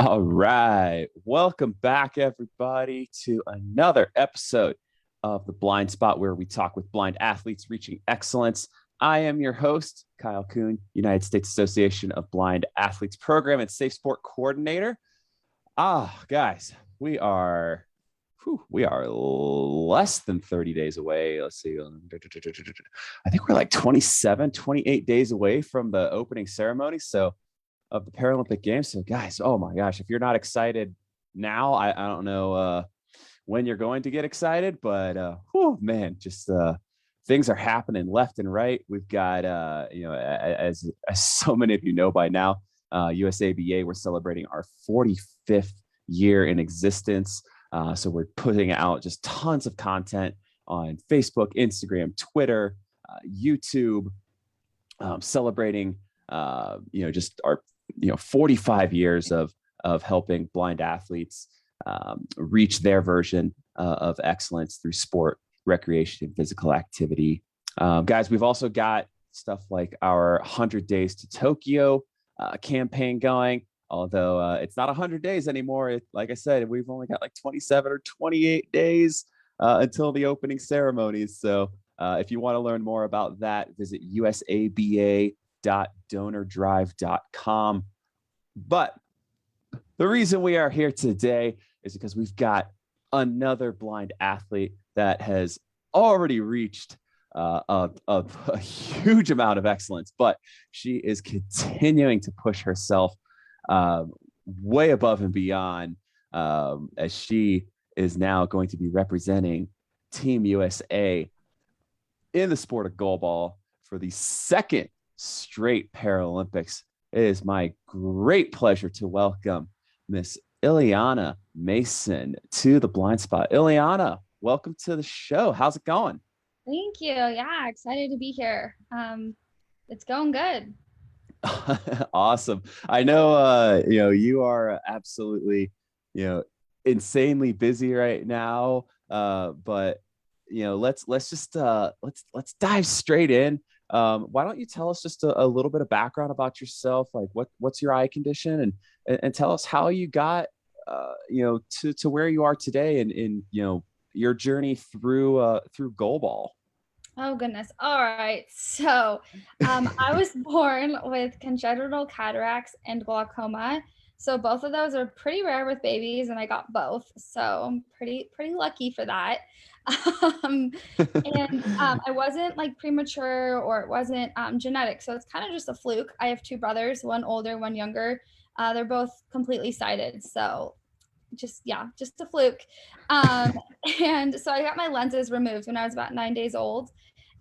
All right. Welcome back, everybody, to another episode of The Blind Spot, where we talk with blind athletes reaching excellence. I am your host, Kyle Coon, United States Association of Blind Athletes Program and Safe Sport Coordinator. Guys, we are less than 30 days away. Let's see. I think we're like 27, 28 days away from the opening ceremony. So of the Paralympic Games. So guys, oh my gosh, if you're not excited now, I don't know when you're going to get excited, but man, just things are happening left and right. We've got as so many of you know by now, USABA, we're celebrating our 45th year in existence. So we're putting out just tons of content on Facebook, Instagram, Twitter, YouTube, celebrating just our 45 years of helping blind athletes reach their version of excellence through sport, recreation, and physical activity. Guys, we've also got stuff like our 100 Days to Tokyo campaign going, although it's not 100 days anymore. Like I said, we've only got like 27 or 28 days until the opening ceremonies. So if you want to learn more about that, visit usaba.donordrive.com. But the reason we are here today is because we've got another blind athlete that has already reached a huge amount of excellence, but she is continuing to push herself way above and beyond as she is now going to be representing Team USA in the sport of goalball for the second straight Paralympics. It is my great pleasure to welcome Miss Eliana Mason to the Blind Spot. Eliana, welcome to the show. How's it going? Thank you. Yeah, excited to be here. It's going good. Awesome. I know you are absolutely insanely busy right now. But let's dive straight in. Why don't you tell us just a little bit of background about yourself? Like what's your eye condition, and tell us how you got to where you are today, and in your journey through goalball. Oh goodness. All right. So, I was born with congenital cataracts and glaucoma. So both of those are pretty rare with babies, and I got both. So I'm pretty lucky for that. Um, I wasn't like premature, or it wasn't genetic. So it's kind of just a fluke. I have two brothers, one older, one younger. They're both completely sighted. So just a fluke. Um, and so I got my lenses removed when I was about 9 days old,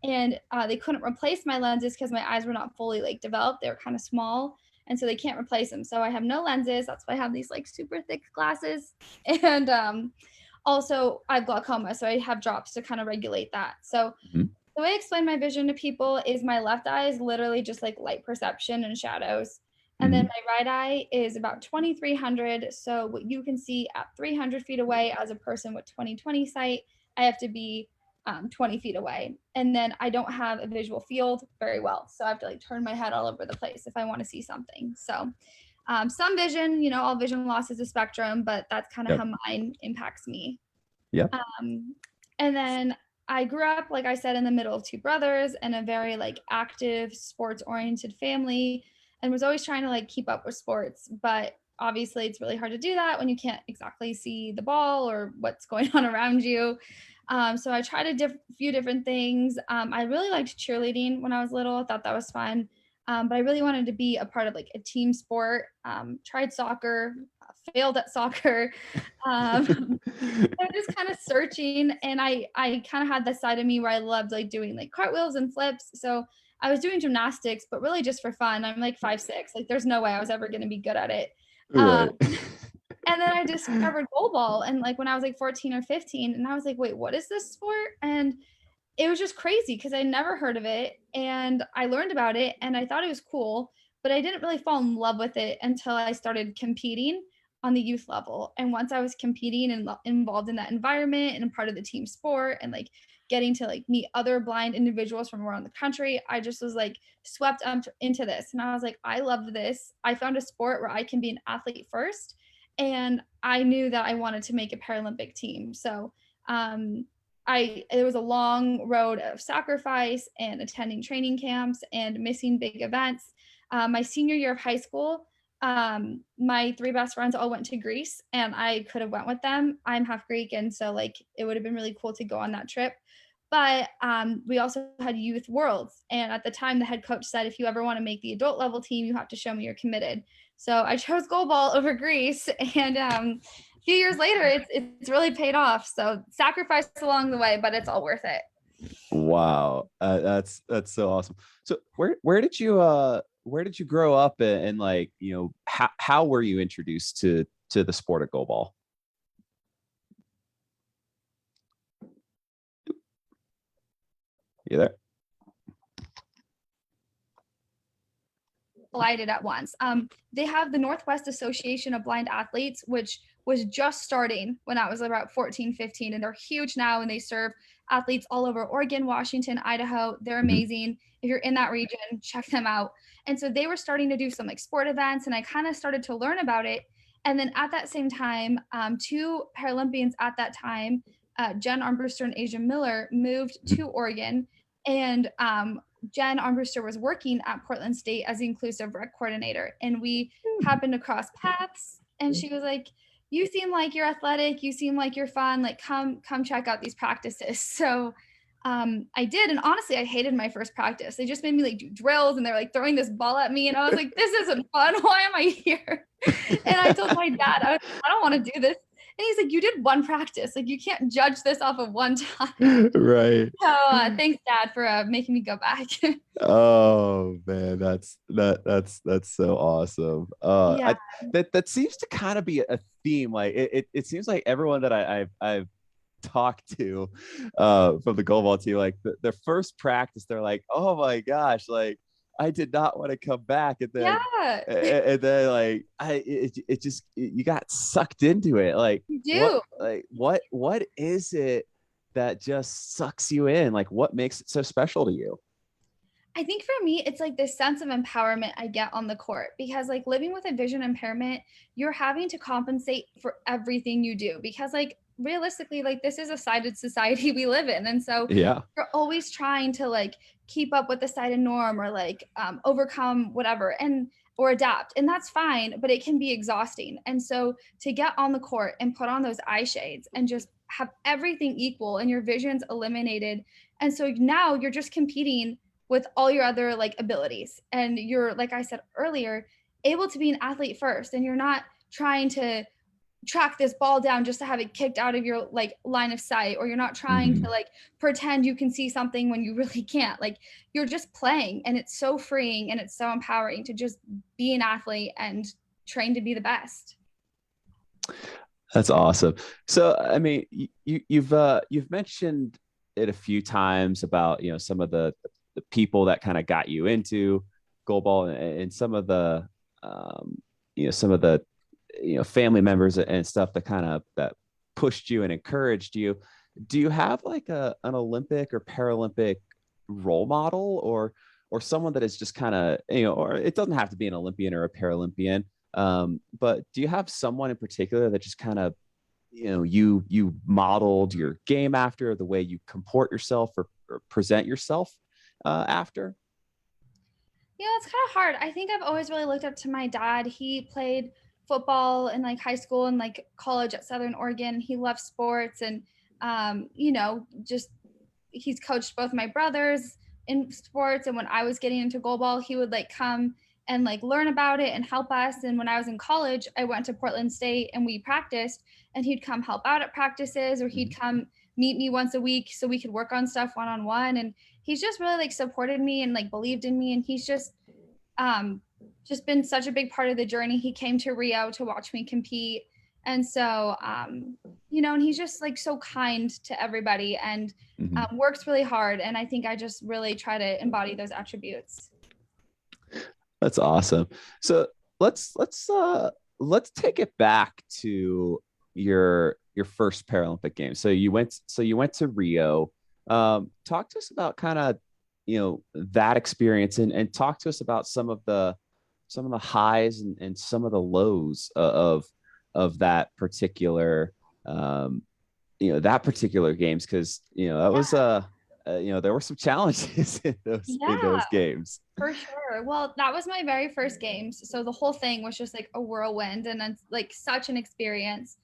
and they couldn't replace my lenses because my eyes were not fully like developed. They were kind of small, and so they can't replace them. So I have no lenses. That's why I have these like super thick glasses, and also I have glaucoma, so I have drops to kind of regulate that. So Mhm. the way I explain my vision to people is my left eye is literally just like light perception and shadows. And then Mhm. my right eye is about 2300. So what you can see at 300 feet away as a person with 20/20 sight, I have to be 20 feet away. And then I don't have a visual field very well. So I have to like turn my head all over the place if I want to see something. So some vision, all vision loss is a spectrum, but that's kind of Yep. how mine impacts me. Yep. Um, and then I grew up, like I said, in the middle of two brothers and a very like active sports oriented family, and was always trying to like keep up with sports. But obviously it's really hard to do that when you can't exactly see the ball or what's going on around you. So I tried a few different things. I really liked cheerleading when I was little. I thought that was fun. But I really wanted to be a part of like a team sport. Tried soccer, failed at soccer. I'm just kind of searching, and I kind of had this side of me where I loved like doing like cartwheels and flips. So I was doing gymnastics, but really just for fun. I'm like 5'6". Like there's no way I was ever going to be good at it. Um, Right. and then I discovered goalball, and like when I was like 14 or 15, and I was like, wait, what is this sport? And it was just crazy because I never heard of it, and I learned about it, and I thought it was cool, but I didn't really fall in love with it until I started competing on the youth level. And once I was competing and involved in that environment and a part of the team sport, and like getting to like meet other blind individuals from around the country, I just was like swept into this, and I was like, I love this. I found a sport where I can be an athlete first, and I knew that I wanted to make a Paralympic team. So there was a long road of sacrifice and attending training camps and missing big events. My senior year of high school, my 3 best friends all went to Greece, and I could have went with them. I'm half Greek, and so like it would have been really cool to go on that trip. But we also had youth worlds, and at the time the head coach said, if you ever want to make the adult level team, you have to show me you're committed. So I chose goalball over Greece, and a few years later it's really paid off. So sacrifice along the way, but it's all worth it. Wow, that's so awesome. So where did you grow up, and like, you know, how were you introduced to the sport of goalball? You there? Collided at once. They have the Northwest Association of Blind Athletes, which was just starting when I was about 14, 15, and they're huge now, and they serve athletes all over Oregon, Washington, Idaho. They're amazing. If you're in that region, check them out. And so they were starting to do some like sport events, and I kind of started to learn about it. And then at that same time, 2 Paralympians at that time, Jen Armbruster and Asia Miller, moved to Oregon, and Jen Armbruster was working at Portland State as the inclusive rec coordinator, and we happened to cross paths. And she was like, "You seem like you're athletic. You seem like you're fun. Like, come check out these practices." So I did, and honestly, I hated my first practice. They just made me like do drills, and they're like throwing this ball at me, and I was like, "This isn't fun. Why am I here?" And I told my dad, I don't want to do this. And he's like, "You did one practice. Like, you can't judge this off of one time." Right. So thanks, Dad, for making me go back. Oh man, that's so awesome. Yeah. That seems to kind of be a theme. Like it seems like everyone that I've talked to from the goalball team, like their first practice, they're like, "Oh my gosh, like I did not want to come back," and then Yeah. and then like it just, you got sucked into it. Like You do. what is it that just sucks you in? Like what makes it so special to you? I think for me, it's like this sense of empowerment I get on the court, because like living with a vision impairment, you're having to compensate for everything you do, because like realistically, like this is a sided society we live in. And so Yeah. you're always trying to like keep up with the sided norm, or like overcome whatever, and or adapt. And that's fine, but it can be exhausting. And so to get on the court and put on those eye shades and just have everything equal and your vision's eliminated. And so now you're just competing with all your other like abilities, and you're, like I said earlier, able to be an athlete first, and you're not trying to track this ball down just to have it kicked out of your like line of sight, or you're not trying to like pretend you can see something when you really can't. Like you're just playing, and it's so freeing and it's so empowering to just be an athlete and train to be the best. That's awesome. So, I mean, you've mentioned it a few times about, you know, some of the people that kind of got you into goalball, and some of the some of the family members and stuff that kind of that pushed you and encouraged you. Do you have like an Olympic or Paralympic role model, or someone that is just kind of, or it doesn't have to be an Olympian or a Paralympian, but do you have someone in particular that just kind of, you modeled your game after, the way you comport yourself or present yourself after? Yeah, it's kind of hard. I think I've always really looked up to my dad. He played football in like high school and like college at Southern Oregon. He loved sports, and just he's coached both my brothers in sports. And when I was getting into goalball, he would like come and like learn about it and help us. And when I was in college, I went to Portland State and we practiced, and he'd come help out at practices, or he'd come meet me once a week so we could work on stuff one-on-one. And he's just really like supported me and like believed in me. And he's just been such a big part of the journey. He came to Rio to watch me compete. And so, and he's just like so kind to everybody, and works really hard. And I think I just really try to embody those attributes. That's awesome. So let's take it back to your first Paralympic Games. So you went to Rio. Talk to us about kind of, that experience, and talk to us about some of the highs and some of the lows of that particular, that particular games? Because, that was, there were some challenges in those games. For sure. Well, that was my very first games. So the whole thing was just like a whirlwind and then like such an experience.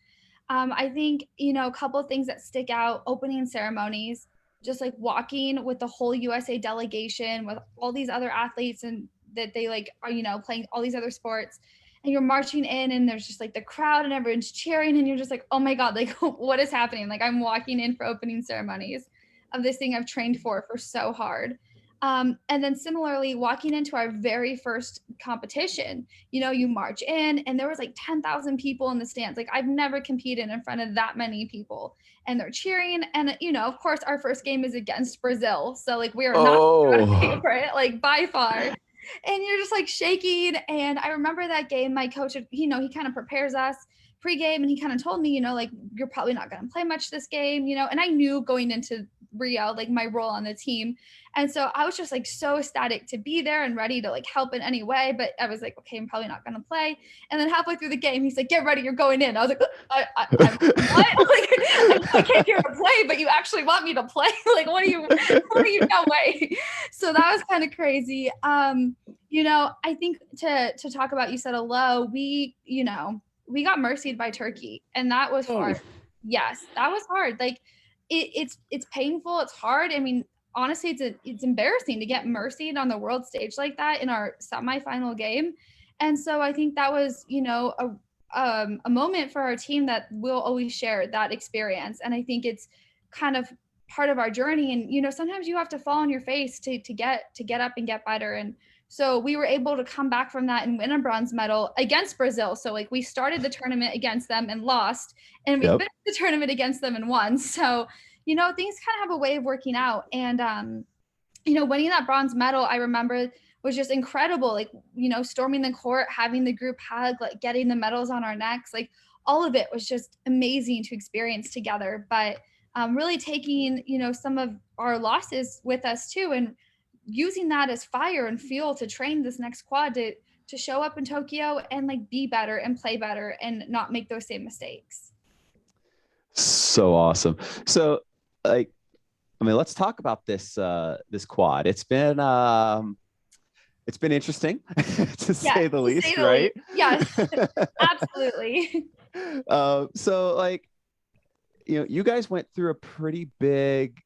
I think, a couple of things that stick out, opening ceremonies, just like walking with the whole USA delegation with all these other athletes and that they like are, playing all these other sports. And you're marching in and there's just like the crowd and everyone's cheering and you're just like, oh my God, like what is happening? Like I'm walking in for opening ceremonies of this thing I've trained for so hard. And then similarly, walking into our very first competition, you march in and there was like 10,000 people in the stands. Like I've never competed in front of that many people and they're cheering. And, of course, our first game is against Brazil. So like we are not a favorite, like by far. And you're just like shaking. And I remember that game, my coach, he kind of prepares us pregame and he kind of told me, like, you're probably not going to play much this game, and I knew going into Rio, like my role on the team. And so I was just like so ecstatic to be there and ready to like help in any way. But I was like, okay, I'm probably not going to play. And then halfway through the game, he's like, get ready, you're going in. I was like, I'm what? Like, I came here to play, but you actually want me to play? Like, what are you, no way. So that was kind of crazy. I think to talk about, you said a low, we got mercied by Turkey and that was hard. Yes, that was hard. Like it's painful. It's hard. I mean, honestly, it's embarrassing to get mercied on the world stage like that in our semifinal game. And so I think that was, a moment for our team that we'll always share that experience. And I think it's kind of part of our journey. And, sometimes you have to fall on your face to get up and get better. And so we were able to come back from that and win a bronze medal against Brazil. So like we started the tournament against them and lost, and we finished the tournament against them and won. So, things kind of have a way of working out. And, winning that bronze medal, I remember was just incredible. Like, storming the court, having the group hug, like getting the medals on our necks, like all of it was just amazing to experience together. But really taking, some of our losses with us too, and using that as fire and fuel to train this next quad to show up in Tokyo and like be better and play better and not make those same mistakes. So awesome. So let's talk about this quad. It's been interesting to say the least, right? Yes, absolutely. So you guys went through a pretty big,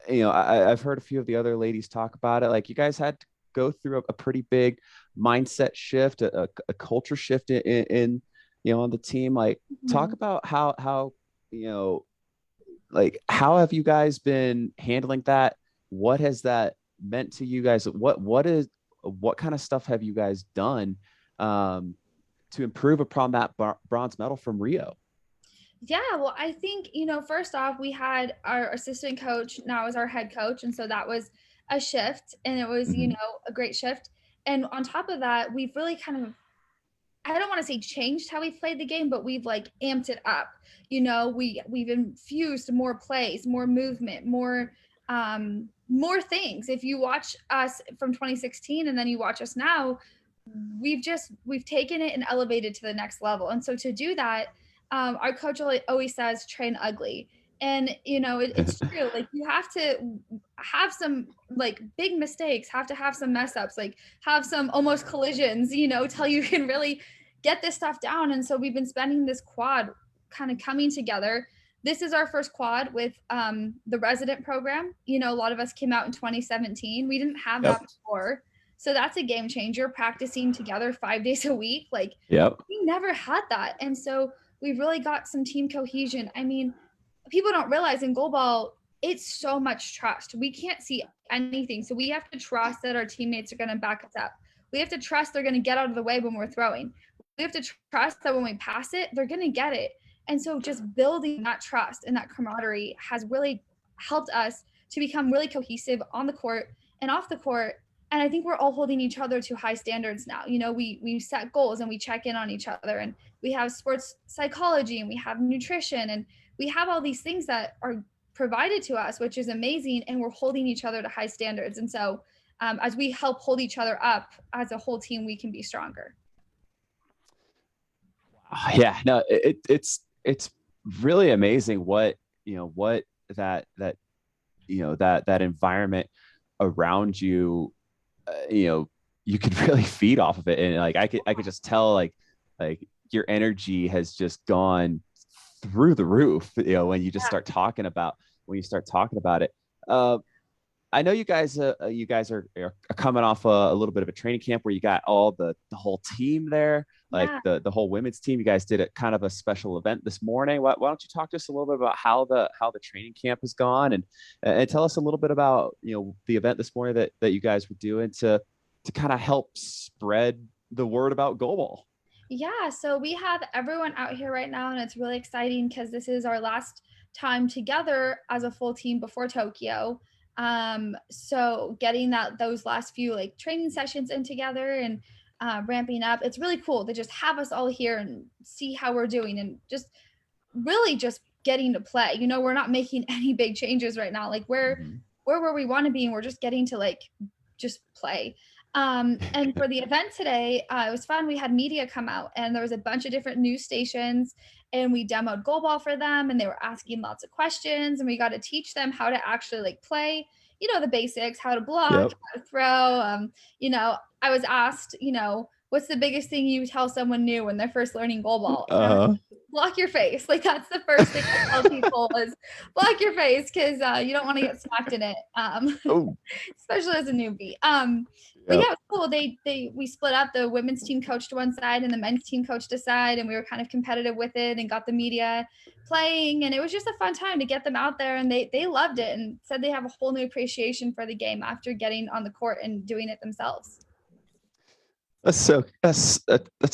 I've heard a few of the other ladies talk about it. Like you guys had to go through a pretty big mindset shift, a culture shift in on the team. Like talk about how how have you guys been handling that? What has that meant to you guys? What kind of stuff have you guys done to improve upon that bronze medal from Rio? Yeah, well, I think, first off, we had our assistant coach now as our head coach. And so that was a shift and it was, a great shift. And on top of that, we've really kind of, I don't want to say changed how we played the game, but we've like amped it up. We've infused more plays, more movement, more things. If you watch us from 2016 and then you watch us now, we've taken it and elevated to the next level. And so to do that, our coach always says train ugly. And it's true. Like you have to have some like big mistakes, have to have some mess ups, like have some almost collisions, till you can really get this stuff down. And so we've been spending this quad kind of coming together. This is our first quad with the resident program. A lot of us came out in 2017. We didn't have that before. So that's a game changer, practicing together 5 days a week. Like we never had that. And so we've really got some team cohesion. I mean, people don't realize in goalball, it's so much trust. We can't see anything. So we have to trust that our teammates are going to back us up. We have to trust they're going to get out of the way when we're throwing. We have to trust that when we pass it, they're going to get it. And so just building that trust and that camaraderie has really helped us to become really cohesive on the court and off the court. And I think we're all holding each other to high standards now. We set goals and we check in on each other, and we have sports psychology and we have nutrition and we have all these things that are provided to us, which is amazing. And we're holding each other to high standards. And so as we help hold each other up as a whole team, we can be stronger. Yeah, no, it's really amazing what, what that that environment around you, you could really feed off of it. And like I could just tell, like your energy has just gone through the roof, when you just start talking about it. uh I know you guys are coming off a little bit of a training camp where you got all the whole team there, like Yeah. the whole women's team. You guys did a kind of a special event this morning. Why don't you talk to us a little bit about how the training camp has gone, and tell us a little bit about, the event this morning that you guys were doing to kind of help spread the word about goalball. Yeah, so we have everyone out here right now, and it's really exciting because this is our last time together as a full team before Tokyo. So getting those last few like training sessions in together and ramping up, it's really cool to just have us all here and see how we're doing and just really just getting to play. We're not making any big changes right now. Like Mhm. we're where we want to be, and we're just getting to like just play. And for the event today, it was fun. We had media come out, and there was a bunch of different news stations, and we demoed goalball for them, and they were asking lots of questions, and we got to teach them how to actually like play. The basics, how to block, Yep. how to throw. I was asked, what's the biggest thing you tell someone new when they're first learning goalball? And I was Uh-huh. block your face. Like that's the first thing I tell people is block your face because you don't want to get smacked in it, Oh, especially as a newbie. But yep. yeah, it was cool. We split up. The women's team coached one side and the men's team coached a side, and we were kind of competitive with it and got the media playing, and it was just a fun time to get them out there, and they loved it and said they have a whole new appreciation for the game after getting on the court and doing it themselves. That's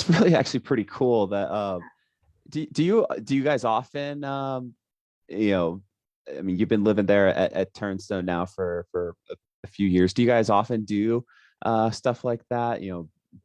really actually pretty cool. That do you guys often, you know I mean, you've been living there at Turnstone now for a few years. Do you guys often do stuff like that?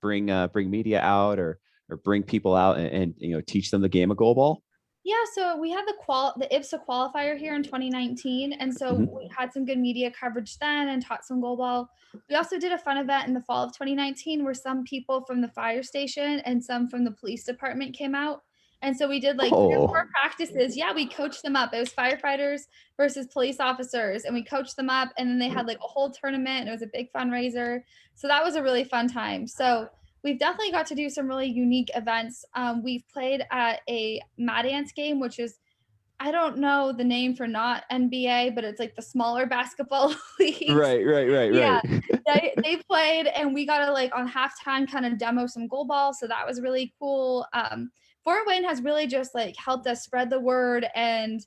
Bring media out, or bring people out, and teach them the game of goalball. Yeah, so we had the IBSA qualifier here in 2019, and so Mhm. we had some good media coverage then and taught some goalball. We also did a fun event in the fall of 2019 where some people from the fire station and some from the police department came out. And so we did like 3 or 4 Oh, practices. Yeah, we coached them up. It was firefighters versus police officers, and we coached them up, and then they had like a whole tournament, and it was a big fundraiser. So that was a really fun time. So we've definitely got to do some really unique events. We've played at a Mad Ants game, which is, I don't know the name for not NBA, but it's like the smaller basketball leagues. right, right, right, Yeah, right. they played, and we got to like on halftime kind of demo some goal ball, so that was really cool. Fort Wayne has really just like helped us spread the word and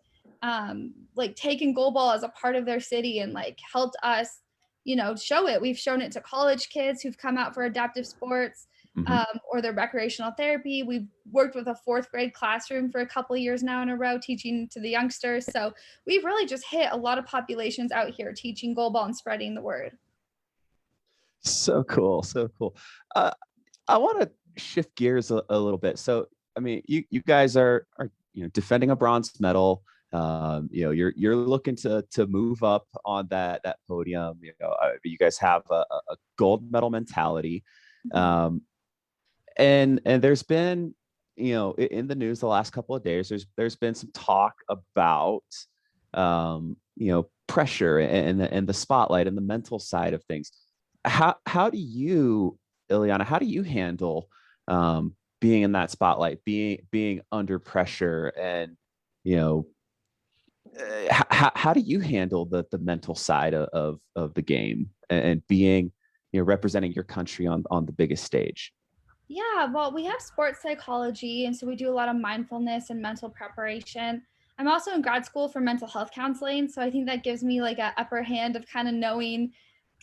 like taken goal ball as a part of their city and like helped us, show it. We've shown it to college kids who've come out for adaptive sports, Mhm. or their recreational therapy. We've worked with a 4th grade classroom for a couple of years now in a row, teaching to the youngsters. So we've really just hit a lot of populations out here teaching goalball and spreading the word. So cool, so cool. Uh, I want to shift gears a little bit. So, I mean, you guys are defending a bronze medal. You're looking to move up on that podium. You guys have a gold medal mentality. Mhm. Um, and there's been, in the news the last couple of days, there's been some talk about, pressure and the spotlight and the mental side of things. How do you, Eliana, how do you handle, being in that spotlight, being under pressure, and you know how do you handle the mental side of the game, and being, representing your country on the biggest stage? Yeah, well, we have sports psychology, and so we do a lot of mindfulness and mental preparation. I'm also in grad school for mental health counseling, so I think that gives me like a upper hand of kind of knowing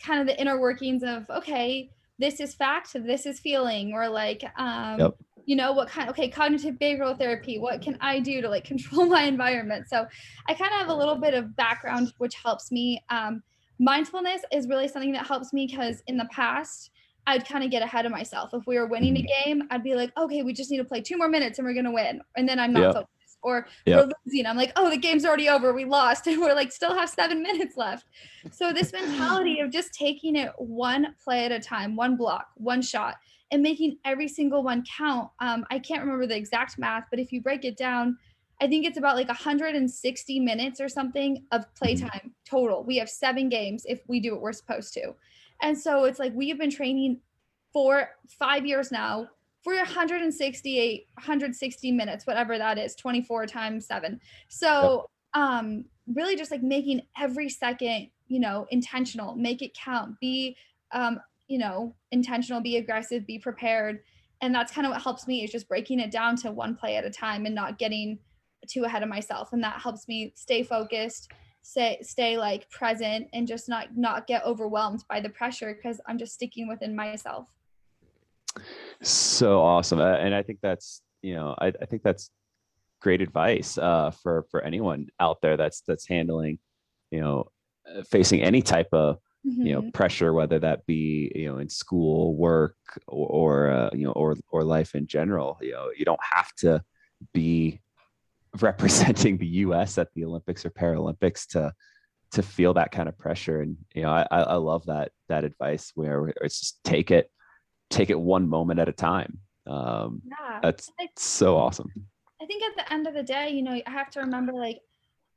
kind of the inner workings of, okay, this is fact, this is feeling, or like Yep. what kind, okay, cognitive behavioral therapy, what can I do to like control my environment? So I kind of have a little bit of background which helps me. Mindfulness is really something that helps me because in the past I'd kind of get ahead of myself. If we were winning a Mhm. game, I'd be like, okay, we just need to play 2 more minutes and we're going to win. And then I'm not Yep. focused. Or we're Yep. losing. I'm like, oh, the game's already over. We lost. And we're like, still have 7 minutes left. So this mentality of just taking it one play at a time, one block, one shot, and making every single one count. I can't remember the exact math, but if you break it down, I think it's about like 160 minutes or something of playtime total. We have 7 games if we do what we're supposed to. And so it's like we have been training for 5 years now for 160 minutes, whatever that is, 24 times 7. So really just like making every second, intentional, make it count, be intentional, be aggressive, be prepared. And that's kind of what helps me, is just breaking it down to one play at a time and not getting too ahead of myself. And that helps me stay focused, stay like present, and just not get overwhelmed by the pressure, because I'm just sticking within myself. So awesome. And I think that's, I think that's great advice for anyone out there that's handling, facing any type of, pressure, whether that be, in school, work, or life in general. You don't have to be representing the US at the Olympics or Paralympics to feel that kind of pressure. And, I love that advice where it's just take it one moment at a time. That's so awesome. I think at the end of the day, I have to remember, like,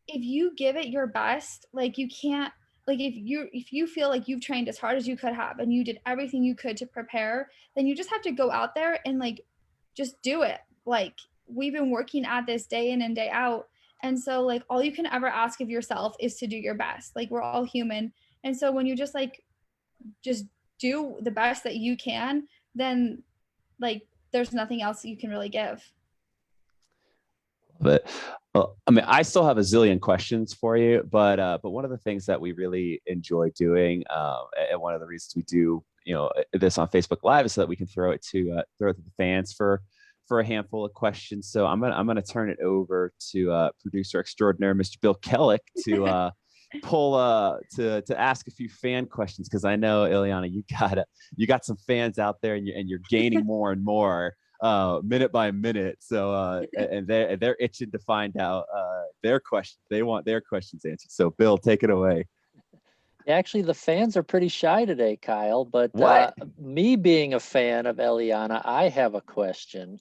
if you give it your best, like, you can't, like, if you feel like you've trained as hard as you could have and you did everything you could to prepare, then you just have to go out there and like just do it. Like, we've been working at this day in and day out, and so like all you can ever ask of yourself is to do your best. Like, we're all human, and so when you just do the best that you can, then like there's nothing else you can really give. But I mean, I still have a zillion questions for you, but one of the things that we really enjoy doing, and one of the reasons we do, this on Facebook Live, is so that we can throw it to the fans for a handful of questions. So I'm gonna turn it over to producer extraordinaire, Mr. Bill Kellick, to to ask a few fan questions, because I know, Eliana, you got some fans out there, and you're gaining more and more minute by minute. So and they're itching to find out their questions. They want their questions answered. So Bill, take it away. Actually, the fans are pretty shy today, Kyle, but me being a fan of Eliana, I have a question.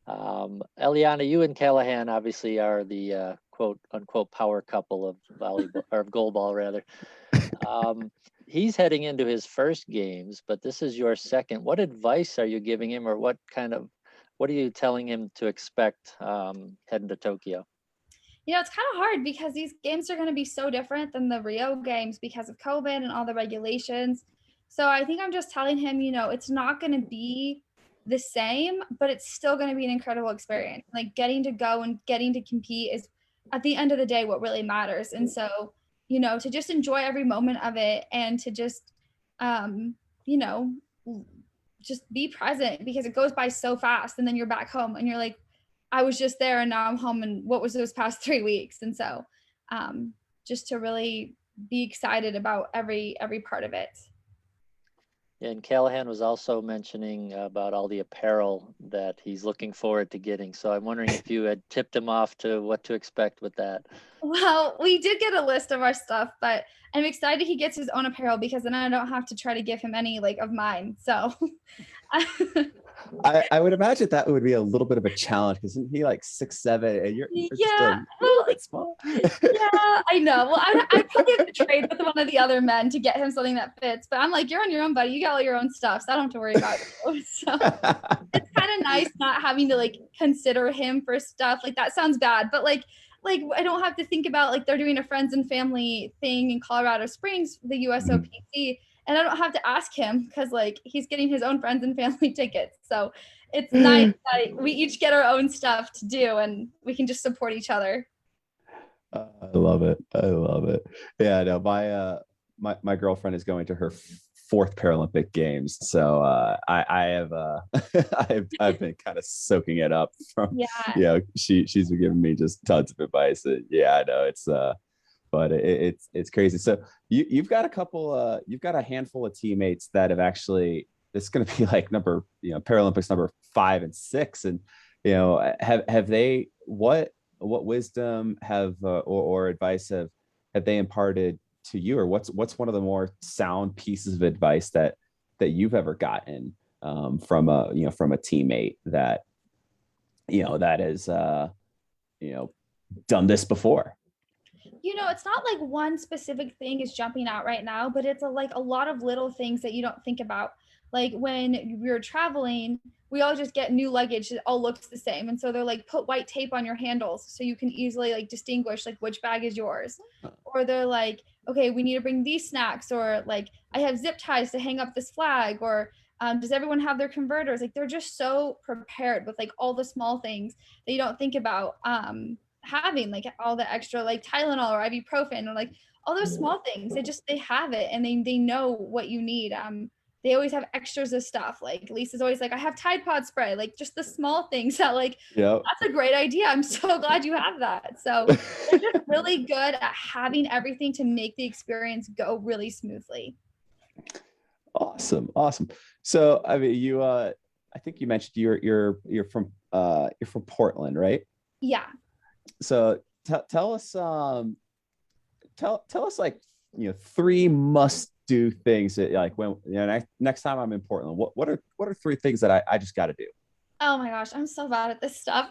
Eliana, you and Callahan obviously are the quote unquote power couple of volleyball, or of goalball rather. He's heading into his first games, but this is your second. What advice are you giving him, or what are you telling him to expect heading to Tokyo? It's kind of hard because these games are going to be so different than the Rio games because of COVID and all the regulations. So I think I'm just telling him, it's not going to be the same, but it's still going to be an incredible experience. Like, getting to go and getting to compete is, at the end of the day, what really matters. And so, to just enjoy every moment of it, and to just, just be present, because it goes by so fast, and then you're back home and you're like, I was just there and now I'm home, and what was those past 3 weeks? And so just to really be excited about every part of it. And Callahan was also mentioning about all the apparel that he's looking forward to getting. So I'm wondering if you had tipped him off to what to expect with that. Well, we did get a list of our stuff, but I'm excited he gets his own apparel, because then I don't have to try to give him any like of mine. So I would imagine that would be a little bit of a challenge, because isn't he like 6'7" and you're just a little bit small? Yeah, I know. Well, I probably have to trade with one of the other men to get him something that fits, but I'm like, you're on your own, buddy. You got all your own stuff, so I don't have to worry about you. So it's kind of nice not having to like consider him for stuff. Like, that sounds bad, but like I don't have to think about, like, they're doing a friends and family thing in Colorado Springs, the USOPC, and I don't have to ask him, because like he's getting his own friends and family tickets. So it's nice that we each get our own stuff to do, and we can just support each other. I love it. Yeah, no, my girlfriend is going to her 4th Paralympic Games, so I have I've been kind of soaking it up from she's been giving me just tons of advice. I know it's but it's crazy. So you've got a handful of teammates that have actually, it's going to be like Paralympics number 5 and 6, and have they, what wisdom have or advice have they imparted to you, or what's one of the more sound pieces of advice that you've ever gotten from a from a teammate that that is done this before? It's not like one specific thing is jumping out right now, but it's like a lot of little things that you don't think about. Like when we're traveling, we all just get new luggage that all looks the same. And so they're like, put white tape on your handles so you can easily like distinguish like which bag is yours. Or they're like, okay, we need to bring these snacks, or like I have zip ties to hang up this flag, or does everyone have their converters? Like they're just so prepared with like all the small things that you don't think about. Having like all the extra like Tylenol or ibuprofen or like all those small things. They have it, and they know what you need. They always have extras of stuff. Like Lisa's always like, I have Tide Pod spray, like just the small things that like, that's a great idea. I'm so glad you have that. So they're just really good at having everything to make the experience go really smoothly. Awesome. So I mean, I think you mentioned you're from Portland, right? Yeah. So tell us like 3 must-do things that like when next time I'm in Portland, what are 3 things that I just got to do? Oh my gosh, I'm so bad at this stuff.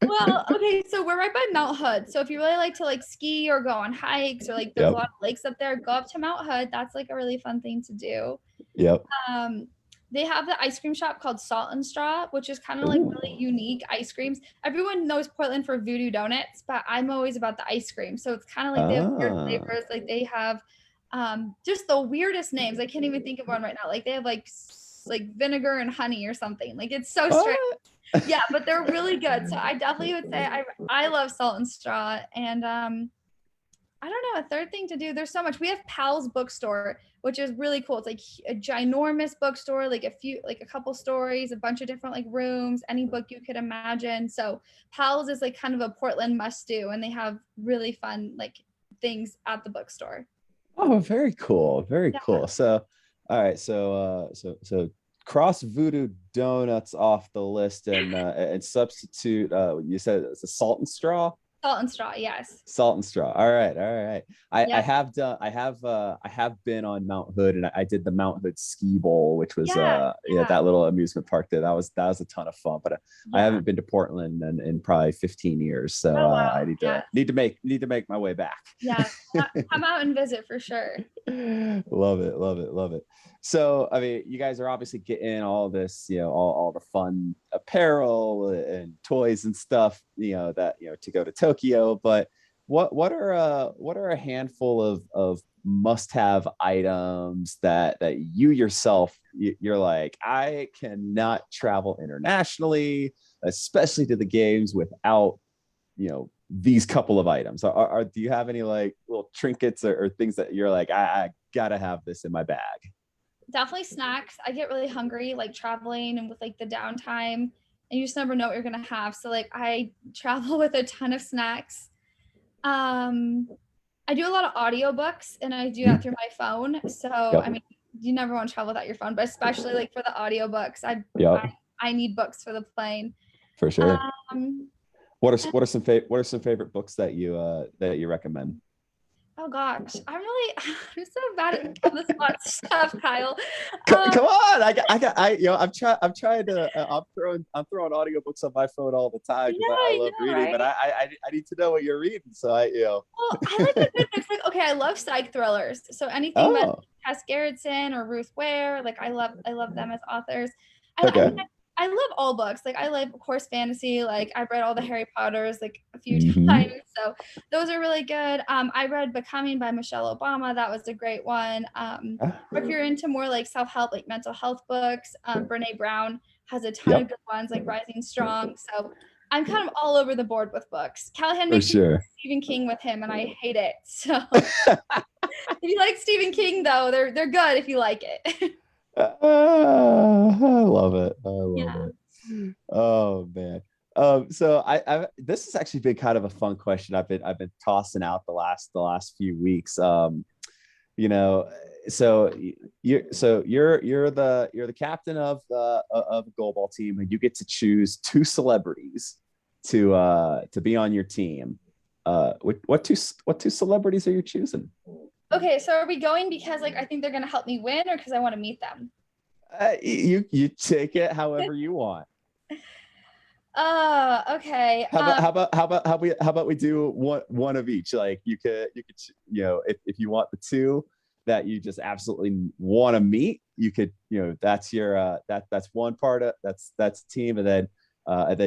Well, okay, so we're right by Mount Hood. So if you really like to like ski or go on hikes, or like there's a lot of lakes up there, go up to Mount Hood. That's like a really fun thing to do. Yep. They have the ice cream shop called Salt and Straw, which is kind of like really unique ice creams. Everyone knows Portland for Voodoo Donuts, but I'm always about the ice cream. So it's kind of like they have weird flavors. Like they have just the weirdest names. I can't even think of one right now. Like they have like vinegar and honey or something. Like it's so strange. Yeah, but they're really good. So I definitely would say I love Salt and Straw. And I don't know, a third thing to do. There's so much. We have Pal's Bookstore, which is really cool. It's like a ginormous bookstore, like a couple stories, a bunch of different like rooms, any book you could imagine. So Pal's is like kind of a Portland must do, and they have really fun like things at the bookstore. Oh, very cool. Very cool. So, all right. So cross Voodoo Donuts off the list and substitute. You said it's a Salt and Straw. Salt and Straw, yes. Salt and Straw. All right. I have been on Mount Hood, and I did the Mount Hood Ski Bowl, which was that little amusement park there. That was a ton of fun. But I haven't been to Portland in probably 15 years, so I need to make my way back. Yeah, come out and visit for sure. Love it. So I mean, you guys are obviously getting all this, all the fun apparel and toys and stuff, that to go to Tokyo. But what are a handful of must-have items that you yourself you're like, I cannot travel internationally, especially to the games, without these couple of items? Do you have any like little trinkets or things that you're like, I gotta have this in my bag? Definitely snacks. I get really hungry like traveling and with like the downtime, and you just never know what you're gonna have. So like I travel with a ton of snacks. I do a lot of audiobooks, and I do that through my phone. So I mean, you never want to travel without your phone, but especially like for the audiobooks, I need books for the plane. For sure. What are some favorite books that you recommend? Oh gosh, I'm so bad at this spot stuff, Kyle. Come on, I'm trying to I'm throwing audiobooks on my phone all the time because I love reading, right? But I need to know what you're reading. So Well, I like a good mix. Like, okay, I love psych thrillers. So anything by Cass Gerritsen or Ruth Ware, like I love them as authors. I love all books. Like I love, of course, fantasy. Like I've read all the Harry Potters like a few times. So those are really good. I read Becoming by Michelle Obama. That was a great one. If you're into more like self-help, like mental health books, Brene Brown has a ton of good ones, like Rising Strong. So I'm kind of all over the board with books. Callahan makes me read Stephen King with him, and I hate it. So if you like Stephen King, though, they're good if you like it. I love it. Oh man. So I this has actually been kind of a fun question I've been tossing out the last few weeks. So you're the captain of the Goalball team, and you get to choose 2 celebrities to be on your team. What two celebrities are you choosing? Okay, so are we going because like I think they're gonna help me win, or because I want to meet them? You take it however you want. Okay. How about we do one of each? Like you could if you want the two that you just absolutely want to meet, you could that's your that's one part of that's team, and then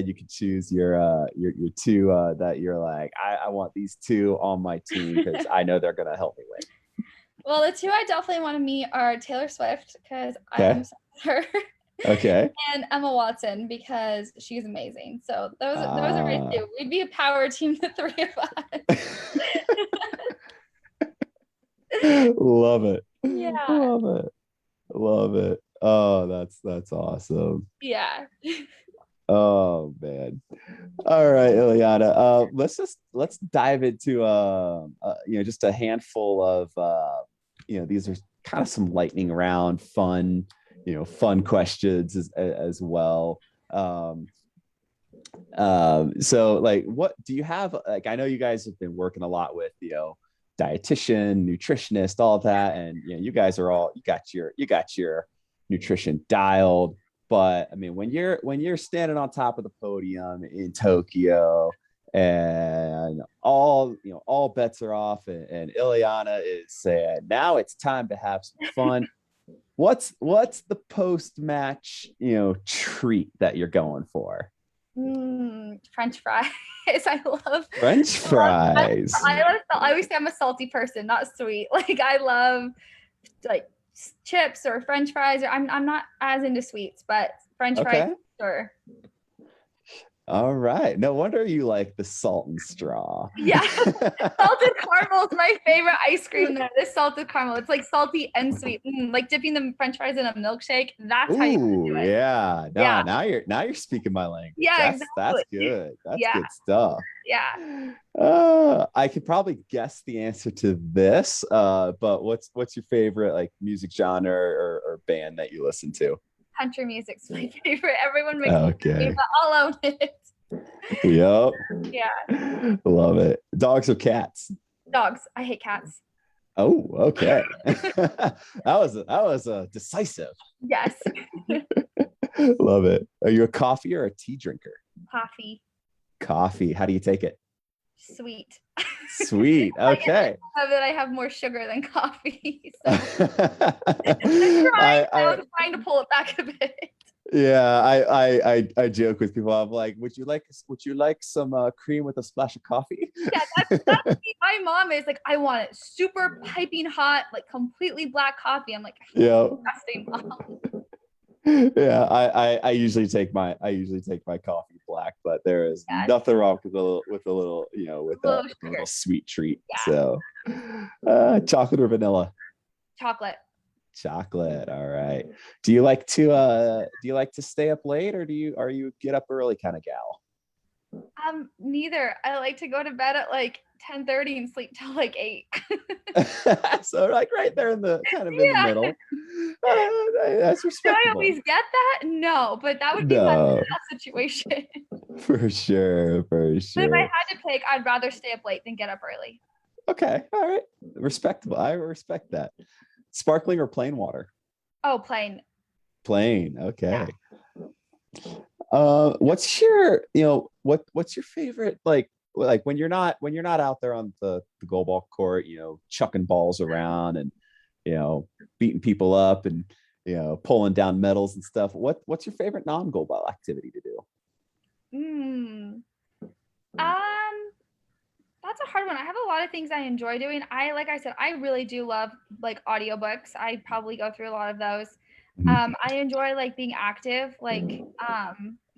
you can choose your two that you're like I want these two on my team because I know they're gonna help me win. Well, the two I definitely want to meet are Taylor Swift because I Okay. am her. Okay. And Emma Watson because she's amazing. So those are my two. We'd be a power team, the three of us. Love it. Yeah. Love it. Oh, that's awesome. Yeah. Oh man. All right, Eliana. Let's dive into just a handful of these are kind of some lightning round fun questions as well. So like what do you have, like I know you guys have been working a lot with dietitian, nutritionist, all of that, and you guys are all you got your nutrition dialed. But I mean, when you're standing on top of the podium in Tokyo and all bets are off, and Eliana is saying now it's time to have some fun. What's the post-match treat that you're going for? French fries. I love French fries. I always say I'm a salty person, not sweet. Like I love like chips or French fries. I'm not as into sweets, but French fries, sure. All right. No wonder you like the salt and straw. Yeah. Salted caramel is my favorite ice cream there. This salted caramel. It's like salty and sweet. Like dipping the French fries in a milkshake. That's how you do it. Yeah. No, yeah. Now you're speaking my language. Yeah, That's good. That's good stuff. Yeah. I could probably guess the answer to this. But what's your favorite like music genre or band that you listen to? Country music's my favorite. Everyone makes it, but I'll own it. Yep. Yeah. Love it. Dogs or cats? Dogs. I hate cats. Oh, okay. that was decisive. Yes. Love it. Are you a coffee or a tea drinker? Coffee. Coffee. How do you take it? Sweet. Sweet. Okay. I have more sugar than coffee. So. I'm trying to pull it back a bit. Yeah, I joke with people. I'm like, would you like some cream with a splash of coffee? Yeah, that's my mom is like, I want it super piping hot, like completely black coffee. I'm like, yeah, disgusting, mom. Yeah, I usually take my coffee black, but there is nothing wrong with a little with a little sweet treat. Yeah. So, chocolate or vanilla? Chocolate. Chocolate. All right. Do you like to stay up late, or are you get up early kind of gal? Neither. I like to go to bed at like 10:30 and sleep till like 8. So like right there in the kind of in the middle. That's respectable. Do I always get that? No, but that would be my situation. For sure. But if I had to pick, I'd rather stay up late than get up early. Okay. All right. Respectable. I respect that. Sparkling or plain water? Oh, plain. Plain. Okay. Yeah. What's your what's your favorite like when you're not out there on the goalball court, chucking balls around and beating people up and pulling down medals and stuff. What's your favorite non-goalball activity to do? That's a hard one. I have a lot of things I enjoy doing. Like I said, I really do love like audiobooks. I probably go through a lot of those. I enjoy like being active, like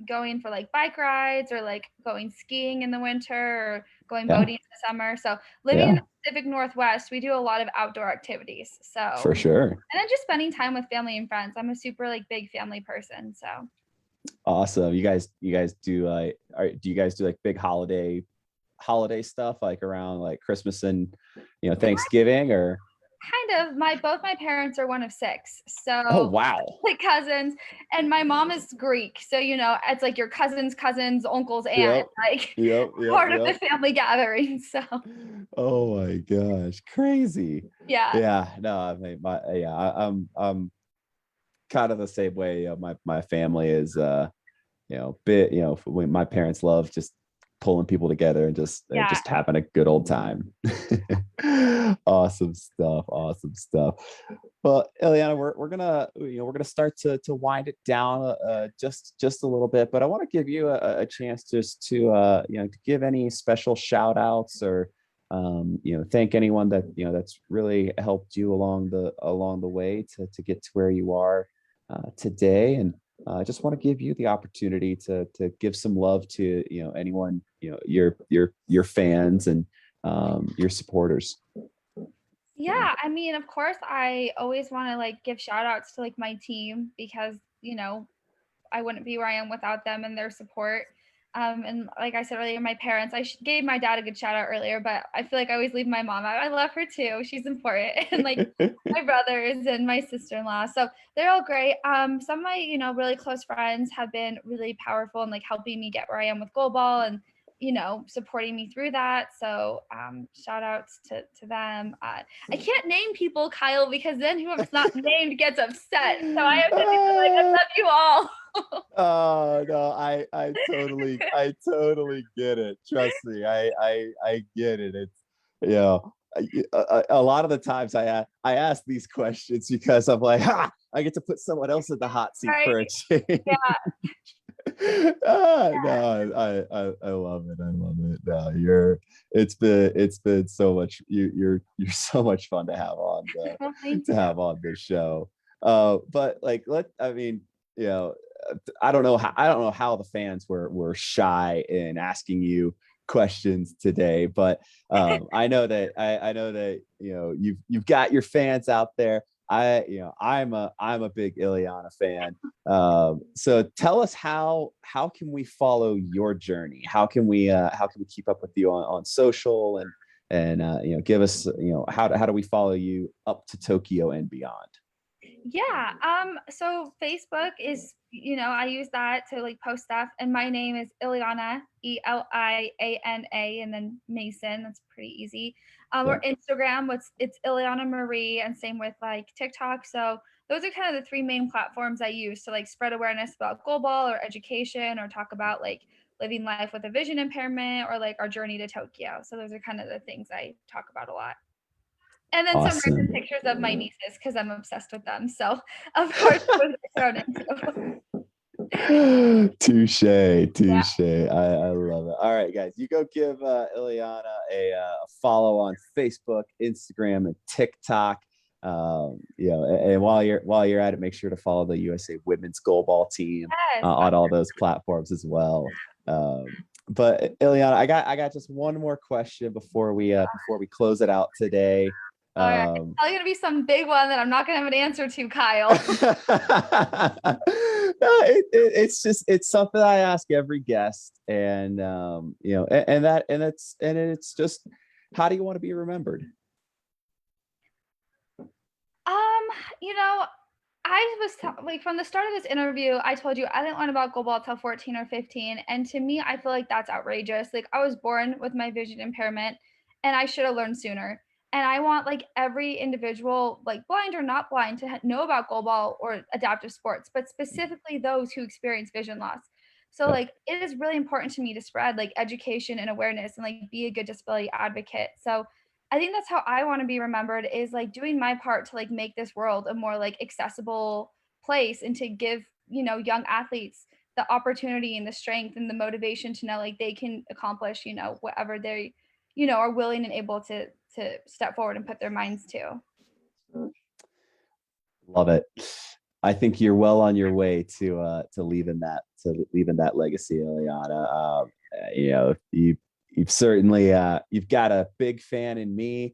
going for like bike rides or like going skiing in the winter or going boating in the summer. So living in the Pacific Northwest, we do a lot of outdoor activities. So for sure. And then just spending time with family and friends. I'm a super like big family person. So awesome. You guys do like do you guys do like big holiday stuff like around like Christmas and Thanksgiving or? Kind of. Both my parents are one of 6. So Oh, wow. like cousins, and my mom is Greek. So, it's like your cousins, uncles, aunt, Yep. like Yep. part of the family gathering. So Oh my gosh, crazy. yeah. Yeah, no, I mean, I'm kind of the same way. My family is, bit, my parents love just pulling people together and just having a good old time. Awesome stuff. Awesome stuff. Well, Eliana, we're gonna start to wind it down just a little bit, but I want to give you a chance just to to give any special shout outs or thank anyone that that's really helped you along the way to get to where you are today. And I just want to give you the opportunity to give some love to anyone, your fans and your supporters. Yeah, I mean, of course, I always want to like give shout outs to like my team because, I wouldn't be where I am without them and their support. And like I said earlier, my parents, gave my dad a good shout out earlier, but I feel like I always leave my mom out. I love her too. She's important. And like my brothers and my sister-in-law. So they're all great. Some of my, really close friends have been really powerful and like helping me get where I am with Goalball and supporting me through that. So shout outs to them. I can't name people, Kyle, because then whoever's not named gets upset. So I have to be like, I love you all. Oh no, I totally get it. Trust me, I get it. It's a lot of the times I ask these questions because I'm like, I get to put someone else in the hot seat for a change. Yeah. No, I love it. I love it. No, it's been so much. You're so much fun to have on the show. But like I don't know how the fans were shy in asking you questions today, but I know that you've got your fans out there. I'm a big Eliana fan. So tell us how can we follow your journey? How can we keep up with you on social and give us how do we follow you up to Tokyo and beyond? Yeah. So Facebook is, I use that to like post stuff. And my name is Eliana, Eliana, and then Mason. That's pretty easy. Or Instagram, it's Eliana Marie, and same with like TikTok. So those are kind of the 3 main platforms I use to like spread awareness about Goalball or education or talk about like living life with a vision impairment or like our journey to Tokyo. So those are kind of the things I talk about a lot. And then Awesome. some random pictures of my nieces because I'm obsessed with them. So of course those are thrown into. Touche. Yeah. I love it. All right, guys, you go give Eliana a follow on Facebook, Instagram, and TikTok. And while you're at it, make sure to follow the USA Women's Goalball team on all those platforms as well. But Eliana, I got just one more question before we close it out today. All right. It's probably gonna be some big one that I'm not gonna have an answer to, Kyle. It's something I ask every guest, and it's just, how do you want to be remembered? I was like from the start of this interview, I told you I didn't learn about Goalball till 14 or 15, and to me, I feel like that's outrageous. Like I was born with my vision impairment, and I should have learned sooner. And I want like every individual, like blind or not blind, to know about Goalball or adaptive sports, but specifically those who experience vision loss. So like it is really important to me to spread like education and awareness and like be a good disability advocate. So I think that's how I want to be remembered, is like doing my part to like make this world a more like accessible place and to give, young athletes the opportunity and the strength and the motivation to know like they can accomplish, whatever they, are willing and able to step forward and put their minds to. Love it. I think you're well on your way to leaving that legacy, Eliana. You've certainly you've got a big fan in me.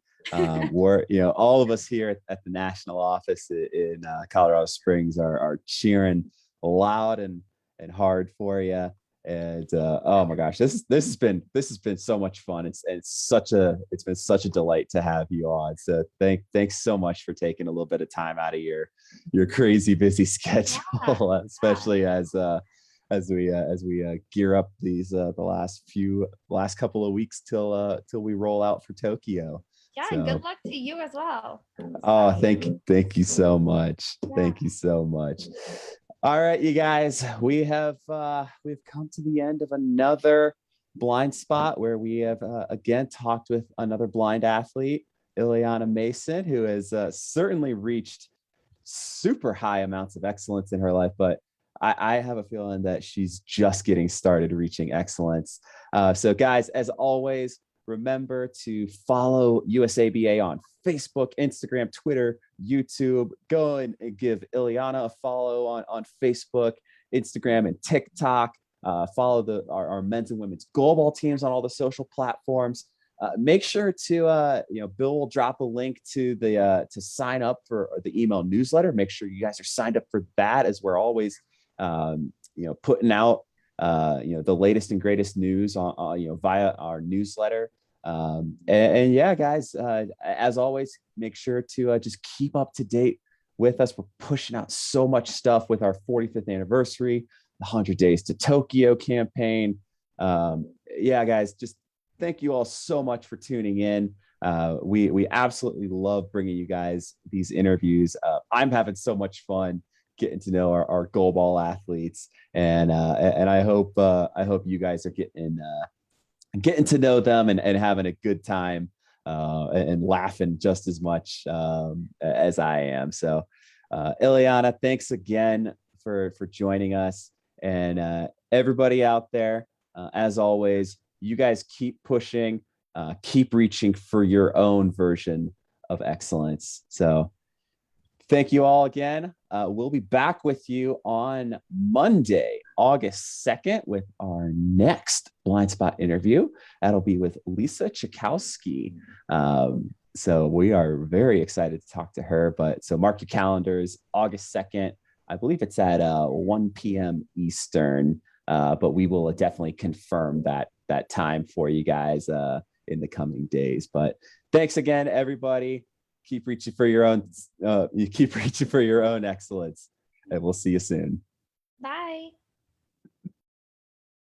We're all of us here at the national office in Colorado Springs are cheering loud and hard for you. And oh my gosh, this has been so much fun. It's been such a delight to have you on. So thanks so much for taking a little bit of time out of your crazy busy schedule, especially as we gear up these the last couple of weeks till we roll out for Tokyo. Yeah, So, and good luck to you as well. Oh, thank you so much. Yeah. Thank you so much. All right, you guys, we've come to the end of another blind spot where we have again talked with another blind athlete, Eliana Mason, who has certainly reached super high amounts of excellence in her life, but I have a feeling that she's just getting started reaching excellence. So guys, as always, remember to follow USABA on Facebook, Instagram, Twitter, YouTube. Go and give Eliana a follow on Facebook, Instagram, and TikTok. Follow our men's and women's goalball teams on all the social platforms. Make sure to Bill will drop a link to the to sign up for the email newsletter. Make sure you guys are signed up for that, as we're always putting out the latest and greatest news on via our newsletter. And yeah, guys, as always, make sure to just keep up to date with us. We're pushing out so much stuff with our 45th anniversary, the 100 Days to Tokyo campaign. Yeah, guys, just thank you all so much for tuning in. We absolutely love bringing you guys these interviews. I'm having so much fun getting to know our goalball athletes, and I hope you guys are getting to know them and having a good time and laughing just as much as I am. So Eliana, thanks again for joining us, and everybody out there, as always, you guys keep pushing, keep reaching for your own version of excellence. So thank you all again. We'll be back with you on Monday, August 2nd, with our next blind spot interview. That'll be with Lisa Chakowski. So we are very excited to talk to her. So mark your calendars, August 2nd. I believe it's at 1 p.m. Eastern, but we will definitely confirm that time for you guys in the coming days. But thanks again, everybody. Keep reaching for your own excellence, and we'll see you soon. Bye.